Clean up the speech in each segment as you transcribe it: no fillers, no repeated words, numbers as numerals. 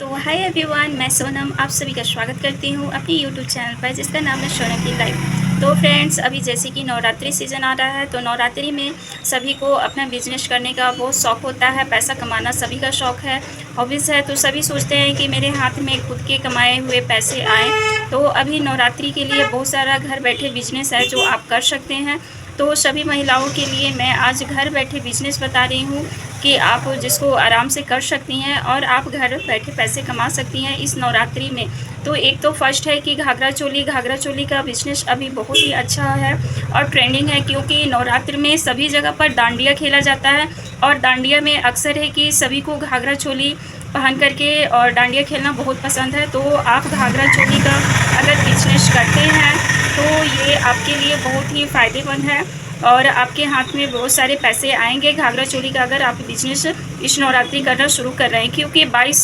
तो hi everyone, मैं सोनम आप सभी का स्वागत करती हूँ अपनी यूट्यूब चैनल पर जिसका नाम है सोनम की लाइफ। तो फ्रेंड्स, अभी जैसे कि नवरात्रि सीज़न आ रहा है तो नवरात्रि में सभी को अपना बिजनेस करने का बहुत शौक़ होता है। पैसा कमाना सभी का शौक़ है, हॉबीज़ है। तो सभी सोचते हैं कि मेरे हाथ में खुद के कमाए हुए पैसे आएँ। तो अभी नवरात्रि के लिए बहुत सारा घर बैठे बिजनेस है जो आप कर सकते हैं। तो सभी महिलाओं के लिए मैं आज घर बैठे बिजनेस बता रही हूँ कि आप जिसको आराम से कर सकती हैं और आप घर बैठे पैसे कमा सकती हैं इस नवरात्रि में। तो एक तो फर्स्ट है कि घाघरा चोली का बिज़नेस अभी बहुत ही अच्छा है और ट्रेंडिंग है, क्योंकि नवरात्रि में सभी जगह पर डांडिया खेला जाता है और डांडिया में अक्सर है कि सभी को घाघरा चोली पहन करके और डांडिया खेलना बहुत पसंद है। तो आप घाघरा चोली का अगर बिजनेस करते हैं तो ये आपके लिए बहुत ही फ़ायदेमंद है और आपके हाथ में बहुत सारे पैसे आएंगे घाघरा चोली का अगर आप बिजनेस इस नवरात्रि करना शुरू कर रहे हैं। क्योंकि 22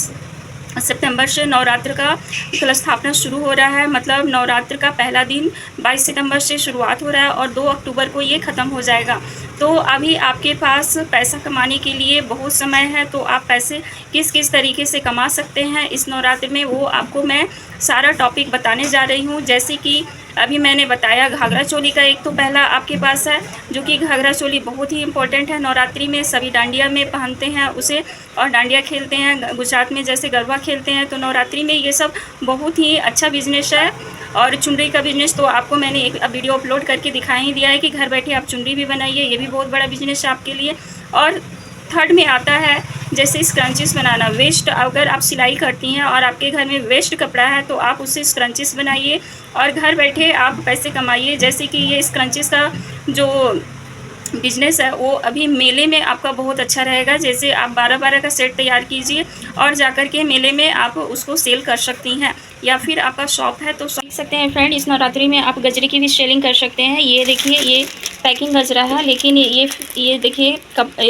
सितंबर से नवरात्र का कलश स्थापना शुरू हो रहा है। मतलब नवरात्र का पहला दिन 22 सितंबर से शुरुआत हो रहा है और 2 अक्टूबर को ये ख़त्म हो जाएगा। तो अभी आपके पास पैसा कमाने के लिए बहुत समय है। तो आप पैसे किस किस तरीके से कमा सकते हैं इस नवरात्र में, वो आपको मैं सारा टॉपिक बताने जा रही हूँ। जैसे कि अभी मैंने बताया घाघरा चोली का एक तो पहला आपके पास है, जो कि घाघरा चोली बहुत ही इम्पोर्टेंट है। नवरात्रि में सभी डांडिया में पहनते हैं उसे और डांडिया खेलते हैं। गुजरात में जैसे गरबा खेलते हैं, तो नवरात्रि में ये सब बहुत ही अच्छा बिजनेस है। और चुनरी का बिजनेस तो आपको मैंने एक वीडियो अपलोड करके दिखा ही दिया है कि घर बैठे आप चुनरी भी बनाइए, ये भी बहुत बड़ा बिजनेस है आपके लिए। और थर्ड में आता है जैसे स्क्रंचिस बनाना। वेस्ट अगर आप सिलाई करती हैं और आपके घर में वेस्ट कपड़ा है तो आप उससे स्क्रंचिस बनाइए और घर बैठे आप पैसे कमाइए। जैसे कि ये स्क्रंचिस का जो बिजनेस है वो अभी मेले में आपका बहुत अच्छा रहेगा। जैसे आप 12-12 का सेट तैयार कीजिए और जाकर के मेले में आप उसको सेल कर सकती हैं, या फिर आपका शॉप है तो सीख सकते हैं। फ्रेंड, इस नवरात्रि में आप गजरे की भी सेलिंग कर सकते हैं। ये देखिए, ये पैकिंग गजरा है, लेकिन ये देखिए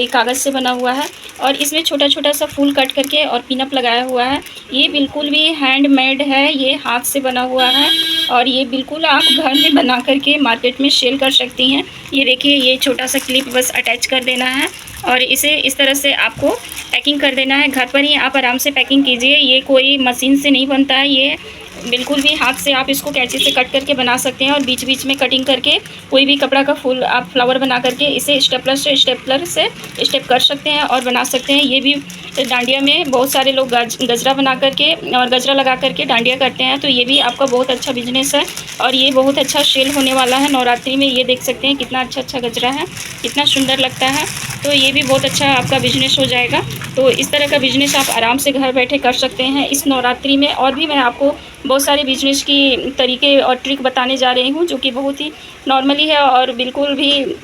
कागज़ से बना हुआ है और इसमें छोटा छोटा सा फूल कट करके और पिनअप लगाया हुआ है। ये बिल्कुल भी हैंडमेड है, ये हाथ से बना हुआ है और ये बिल्कुल आप घर में बना करके मार्केट में सेल कर सकती हैं। ये देखिए, ये छोटा सा क्लिप बस अटैच कर देना है और इसे इस तरह से आपको पैकिंग कर देना है। घर पर ही आप आराम से पैकिंग कीजिए। ये कोई मशीन से नहीं बनता है, ये बिल्कुल भी हाथ से आप इसको कैंची से कट करके बना सकते हैं और बीच बीच में कटिंग करके कोई भी कपड़ा का फूल आप फ्लावर बना करके इसे स्टेपलर से स्टेप कर सकते हैं और बना सकते हैं। ये भी डांडिया में बहुत सारे लोग गजरा बना करके और गजरा लगा करके डांडिया करते हैं। तो ये भी आपका बहुत अच्छा बिजनेस है और ये बहुत अच्छा सेल होने वाला है नवरात्रि में। ये देख सकते हैं कितना अच्छा गजरा है, कितना सुंदर लगता है। तो ये भी बहुत अच्छा आपका बिजनेस हो जाएगा। तो इस तरह का बिजनेस आप आराम से घर बैठे कर सकते हैं इस नवरात्रि में। और भी मैं आपको बहुत सारे बिजनेस की तरीके और ट्रिक बताने जा रही हूँ, जो कि बहुत ही नॉर्मली है और बिल्कुल भी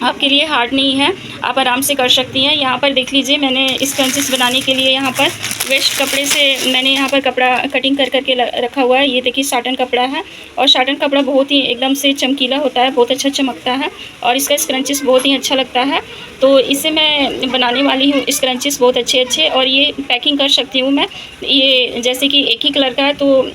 आपके लिए हार्ड नहीं है, आप आराम से कर सकती हैं। यहाँ पर देख लीजिए, मैंने स्क्रंचिस बनाने के लिए यहाँ पर वेस्ट कपड़े से मैंने यहाँ पर कपड़ा कटिंग कर करके रखा हुआ है। ये देखिए साटन कपड़ा है और साटन कपड़ा बहुत ही एकदम से चमकीला होता है, बहुत अच्छा चमकता है और इसका स्क्रंचिस बहुत ही अच्छा लगता है। तो इसे मैं बनाने वाली हूँ स्क्रंचिस बहुत अच्छे और ये पैकिंग कर सकती हूँ मैं। ये जैसे कि एक ही कलर का है, तो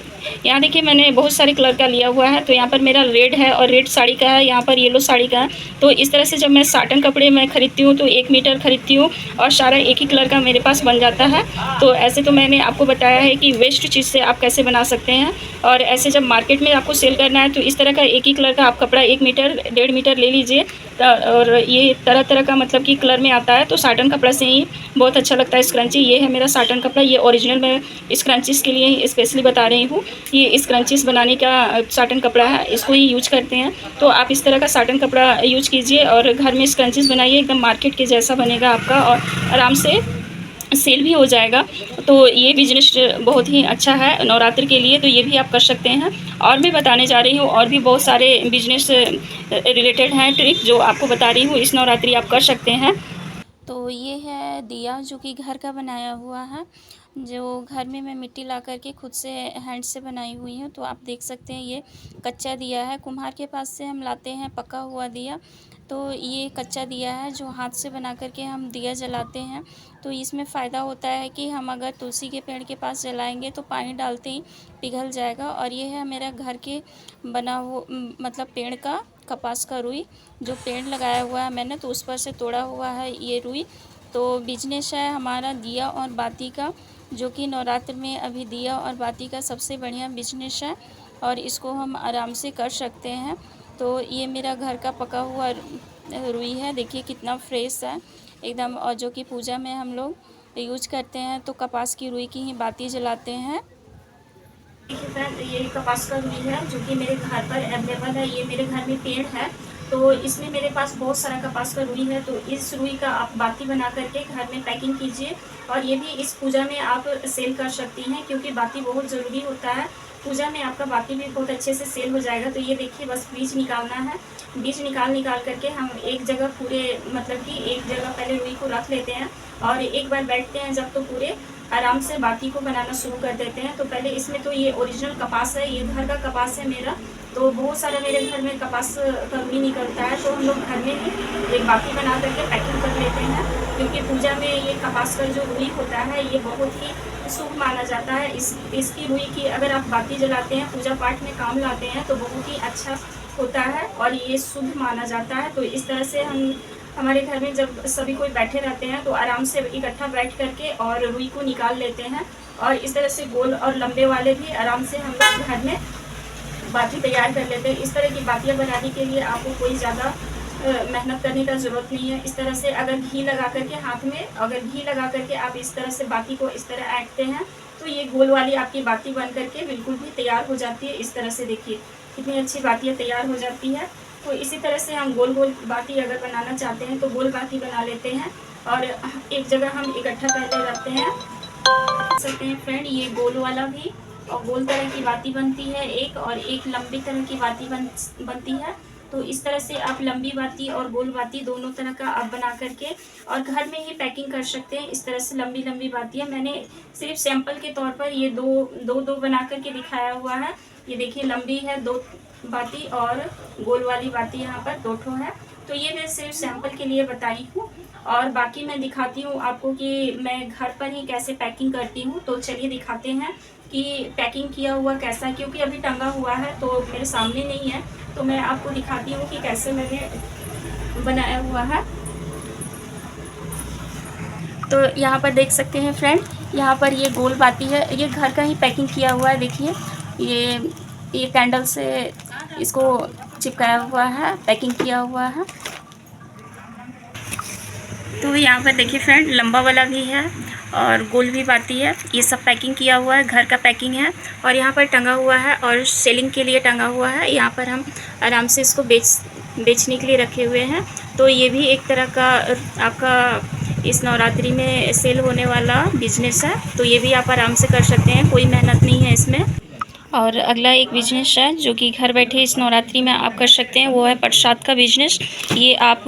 यहाँ देखिए मैंने बहुत सारे कलर का लिया हुआ है। तो यहाँ पर मेरा रेड है और रेड साड़ी का है, यहाँ पर येलो साड़ी का है। तो इस तरह से जब मैं साटन कपड़े में ख़रीदती हूँ तो 1 मीटर ख़रीदती हूँ और सारा एक ही कलर का मेरे पास बन जाता है। तो ऐसे तो मैंने आपको बताया है कि वेस्ट चीज़ से आप कैसे बना सकते हैं। और ऐसे जब मार्केट में आपको सेल करना है तो इस तरह का एक ही कलर का आप कपड़ा 1 मीटर 1.5 मीटर ले लीजिए। और ये तरह तरह का मतलब कि कलर में आता है। तो साटन कपड़ा से ही बहुत अच्छा लगता है स्क्रंची। ये है मेरा साटन कपड़ा, ये ओरिजिनल मैं स्क्रंचिस के लिए स्पेशली बता रही हूँ। ये स्क्रंचिस बनाने का साटन कपड़ा है, इसको ही यूज करते हैं। तो आप इस तरह का साटन कपड़ा यूज कीजिए और घर में स्क्रंचिस बनाइए, एकदम मार्केट के जैसा बनेगा आपका और आराम से सेल भी हो जाएगा। तो ये बिजनेस बहुत ही अच्छा है नवरात्र के लिए, तो ये भी आप कर सकते हैं। और मैं बताने जा रही हूँ और भी बहुत सारे बिजनेस रिलेटेड हैं ट्रिक जो आपको बता रही हूँ, इस नवरात्रि आप कर सकते हैं। तो ये है दिया, जो कि घर का बनाया हुआ है, जो घर में मैं मिट्टी ला करके खुद से हैंड से बनाई हुई हूँ। तो आप देख सकते हैं ये कच्चा दिया है, कुम्हार के पास से हम लाते हैं पका हुआ दिया। तो ये कच्चा दिया है जो हाथ से बना करके हम दिया जलाते हैं। तो इसमें फ़ायदा होता है कि हम अगर तुलसी के पेड़ के पास जलाएंगे तो पानी डालते ही पिघल जाएगा। और ये है मेरा घर के बना हुआ मतलब पेड़ का कपास का रुई, जो पेड़ लगाया हुआ है मैंने, तो उस पर से तोड़ा हुआ है ये रुई। तो बिजनेस है हमारा दिया और बाती का। जो कि नवरात्र में अभी दिया और बाती का सबसे बढ़िया बिजनेस है और इसको हम आराम से कर सकते हैं। तो ये मेरा घर का पका हुआ रुई है, देखिए कितना फ्रेश है एकदम, और जो कि पूजा में हम लोग यूज करते हैं तो कपास की रुई की ही बाती जलाते हैं। देखिए फ्रेंड, ये कपास का रुई है जो कि मेरे घर पर अवेलेबल है। ये मेरे घर में पेड़ है तो इसमें मेरे पास बहुत सारा कपास का रुई है। तो इस रुई का आप बाती बना करके घर में पैकिंग कीजिए और ये भी इस पूजा में आप सेल कर सकती हैं, क्योंकि बाती बहुत ज़रूरी होता है। पूजा में आपका बाती भी बहुत अच्छे से सेल हो जाएगा। तो ये देखिए, बस बीज निकालना है। बीज निकाल करके हम एक जगह पूरे, मतलब कि एक जगह पहले रुई को रख लेते हैं और एक बार बैठते हैं जब, तो पूरे आराम से बाती को बनाना शुरू कर देते हैं। तो पहले इसमें तो ये ओरिजिनल कपास है, ये घर का कपास है मेरा, तो बहुत सारा मेरे घर में कपास का रुई निकलता है। तो हम लोग घर में ही एक बाती बना करके पैकिंग कर लेते हैं, क्योंकि पूजा में ये कपास का जो रुई होता है ये बहुत ही शुभ माना जाता है। इसकी रुई की अगर आप बाती जलाते हैं, पूजा पाठ में काम लाते हैं तो बहुत ही अच्छा होता है और ये शुभ माना जाता है। तो इस तरह से हमारे घर में जब सभी कोई बैठे रहते हैं तो आराम से इकट्ठा बैठ करके और रुई को निकाल लेते हैं। और इस तरह से गोल और लंबे वाले भी आराम से हम लोग घर में बाती तैयार कर लेते हैं। इस तरह की बातियाँ बनाने के लिए आपको कोई ज़्यादा मेहनत करने का ज़रूरत नहीं है। इस तरह से अगर घी लगा करके हाथ में, अगर घी लगा करके आप इस तरह से बाती को इस तरह ऐंठते हैं तो ये गोल वाली आपकी बाती बन करके बिल्कुल भी तैयार हो जाती है। इस तरह से देखिए कितनी अच्छी बातियाँ तैयार हो जाती है। तो इसी तरह से हम गोल गोल बाती अगर बनाना चाहते हैं तो गोल बाती बना लेते हैं और एक जगह हम इकट्ठा पहले रखते हैं। देख सकते हैं फ्रेंड, ये गोल वाला भी और गोल तरह की बाती बनती है एक, और एक लंबी तरह की बाती बनती है। तो इस तरह से आप लंबी बाती और गोल बाती दोनों तरह का आप बना करके और घर में ही पैकिंग कर सकते हैं। इस तरह से लंबी लंबी बातियाँ मैंने सिर्फ सैंपल के तौर पर ये दो बना करके दिखाया हुआ है। ये देखिए लंबी है दो बाती और गोल वाली बाती यहाँ पर दो ठो है। तो ये मैं सिर्फ सैंपल के लिए बताई हूँ और बाकी मैं दिखाती हूँ आपको कि मैं घर पर ही कैसे पैकिंग करती हूँ। तो चलिए दिखाते हैं कि पैकिंग किया हुआ कैसा है, क्योंकि अभी टंगा हुआ है तो मेरे सामने नहीं है। तो मैं आपको दिखाती हूँ कि कैसे मैंने बनाया हुआ है। तो यहाँ पर देख सकते हैं फ्रेंड, यहाँ पर ये गोल बाती है, ये घर का ही पैकिंग किया हुआ है। देखिए ये कैंडल से इसको चिपकाया हुआ है, पैकिंग किया हुआ है। तो यहाँ पर देखिए फ्रेंड, लंबा वाला भी है और गोल भी बाती है, ये सब पैकिंग किया हुआ है, घर का पैकिंग है। और यहाँ पर टंगा हुआ है और सेलिंग के लिए टंगा हुआ है। यहाँ पर हम आराम से इसको बेचने के लिए रखे हुए हैं। तो ये भी एक तरह का आपका इस नवरात्रि में सेल होने वाला बिजनेस है। तो ये भी आप आराम से कर सकते हैं, कोई मेहनत नहीं है इसमें। और अगला एक बिजनेस है जो कि घर बैठे इस नवरात्रि में आप कर सकते हैं, वो है प्रसाद का बिजनेस। ये आप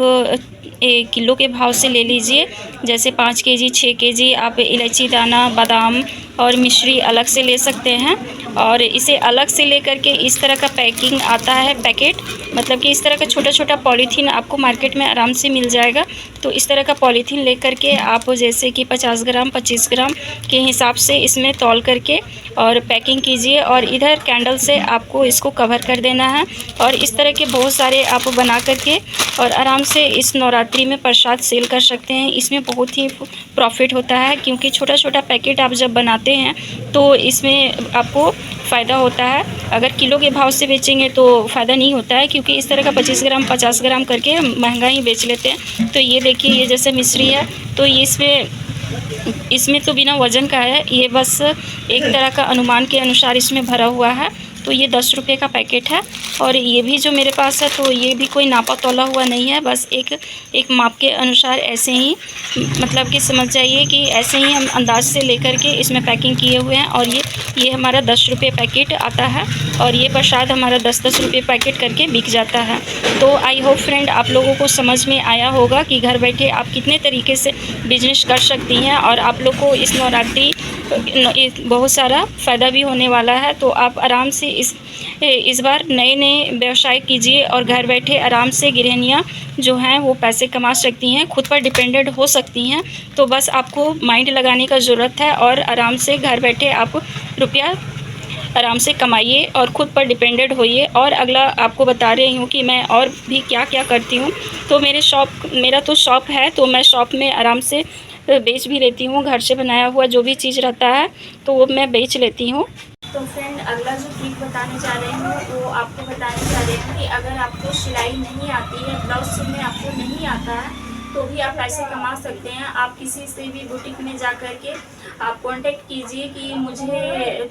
किलो के भाव से ले लीजिए, जैसे 5 केजी 6 केजी आप इलायची दाना, बादाम और मिश्री अलग से ले सकते हैं। और इसे अलग से लेकर के इस तरह का पैकिंग आता है पैकेट, मतलब कि इस तरह का छोटा छोटा पॉलीथीन आपको मार्केट में आराम से मिल जाएगा। तो इस तरह का पॉलीथीन लेकर के आप जैसे कि 50 ग्राम 25 ग्राम के हिसाब से इसमें तौल करके और पैकिंग कीजिए और इधर कैंडल से आपको इसको कवर कर देना है। और इस तरह के बहुत सारे आप बना करके और आराम से इस नवरात्रि में प्रसाद सेल कर सकते हैं। इसमें बहुत ही प्रॉफिट होता है, क्योंकि छोटा छोटा पैकेट आप जब बनाते हैं तो इसमें आपको फ़ायदा होता है। अगर किलो के भाव से बेचेंगे तो फ़ायदा नहीं होता है, क्योंकि इस तरह का 25 ग्राम 50 ग्राम करके महंगा ही बेच लेते हैं। तो ये देखिए, ये जैसे मिश्री है तो इसमें तो बिना वज़न का है, ये बस एक तरह का अनुमान के अनुसार इसमें भरा हुआ है। तो ये 10 रुपये का पैकेट है। और ये भी जो मेरे पास है तो ये भी कोई नापा तोला हुआ नहीं है, बस एक माप के अनुसार ऐसे ही, मतलब कि समझ जाइए कि ऐसे ही हम अंदाज से लेकर के इसमें पैकिंग किए हुए हैं। और ये हमारा 10 रुपये पैकेट आता है और ये प्रसाद हमारा 10-10 रुपये पैकेट करके बिक जाता है। तो आई होप फ्रेंड आप लोगों को समझ में आया होगा कि घर बैठे आप कितने तरीके से बिजनेस कर सकती हैं और आप लोग को इस नवरात्रि बहुत सारा फ़ायदा भी होने वाला है। तो आप आराम से इस बार नए व्यवसाय कीजिए और घर बैठे आराम से गृहिणियाँ जो हैं वो पैसे कमा सकती हैं, खुद पर डिपेंडेंट हो सकती हैं। तो बस आपको माइंड लगाने का ज़रूरत है और आराम से घर बैठे आप रुपया आराम से कमाइए और ख़ुद पर डिपेंडेंट होइए। और अगला आपको बता रही हूँ कि मैं और भी क्या क्या करती हूँ। तो मेरा तो शॉप है, तो मैं शॉप में आराम से बेच भी लेती हूँ। घर से बनाया हुआ जो भी चीज़ रहता है तो वो मैं बेच लेती हूँ। तो फ्रेंड, अगला जो ट्रिक बताने जा रही हूँ वो आपको बताने जा रही हूँ कि अगर आपको सिलाई नहीं आती है, ब्लाउज सिलने आपको नहीं आता है, तो भी आप पैसे कमा सकते हैं। आप किसी से भी बुटीक में जा कर के आप कांटेक्ट कीजिए कि मुझे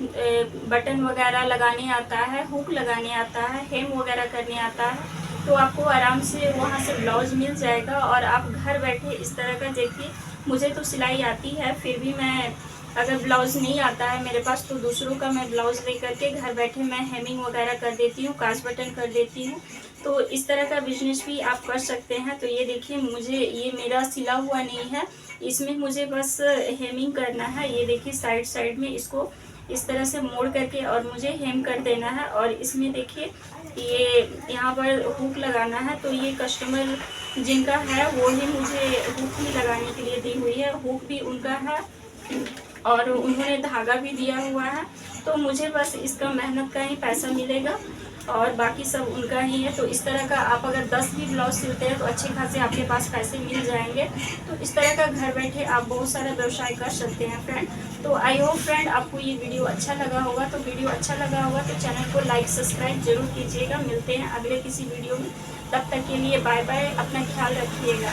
बटन वगैरह लगाने आता है, हुक लगाने आता है, हेम वगैरह करने आता है, तो आपको आराम से वहाँ से ब्लाउज मिल जाएगा। और आप घर बैठे इस तरह का देखिए, मुझे तो सिलाई आती है, फिर भी मैं अगर ब्लाउज़ नहीं आता है मेरे पास तो दूसरों का मैं ब्लाउज़ ले करके घर बैठे मैं हेमिंग वगैरह कर देती हूँ, काज बटन कर देती हूँ। तो इस तरह का बिजनेस भी आप कर सकते हैं। तो ये देखिए, मुझे ये मेरा सिला हुआ नहीं है, इसमें मुझे बस हेमिंग करना है। ये देखिए साइड साइड में इसको इस तरह से मोड़ करके और मुझे हेम कर देना है। और इसमें देखिए ये यहाँ पर हुक लगाना है, तो ये कस्टमर जिनका है वो ही मुझे हुक ही लगाने के लिए दी हुई है, हुक भी उनका है और उन्होंने धागा भी दिया हुआ है। तो मुझे बस इसका मेहनत का ही पैसा मिलेगा और बाकी सब उनका ही है। तो इस तरह का आप अगर 10 भी ब्लाउज सिलते हैं तो अच्छे खासे आपके पास पैसे मिल जाएंगे। तो इस तरह का घर बैठे आप बहुत सारा व्यवसाय कर सकते हैं फ्रेंड। तो आई होप फ्रेंड आपको ये वीडियो अच्छा लगा होगा। तो वीडियो अच्छा लगा होगा तो चैनल को लाइक सब्सक्राइब जरूर कीजिएगा। मिलते हैं अगले किसी वीडियो में, तब तक के लिए बाय बाय, अपना ख्याल रखिएगा।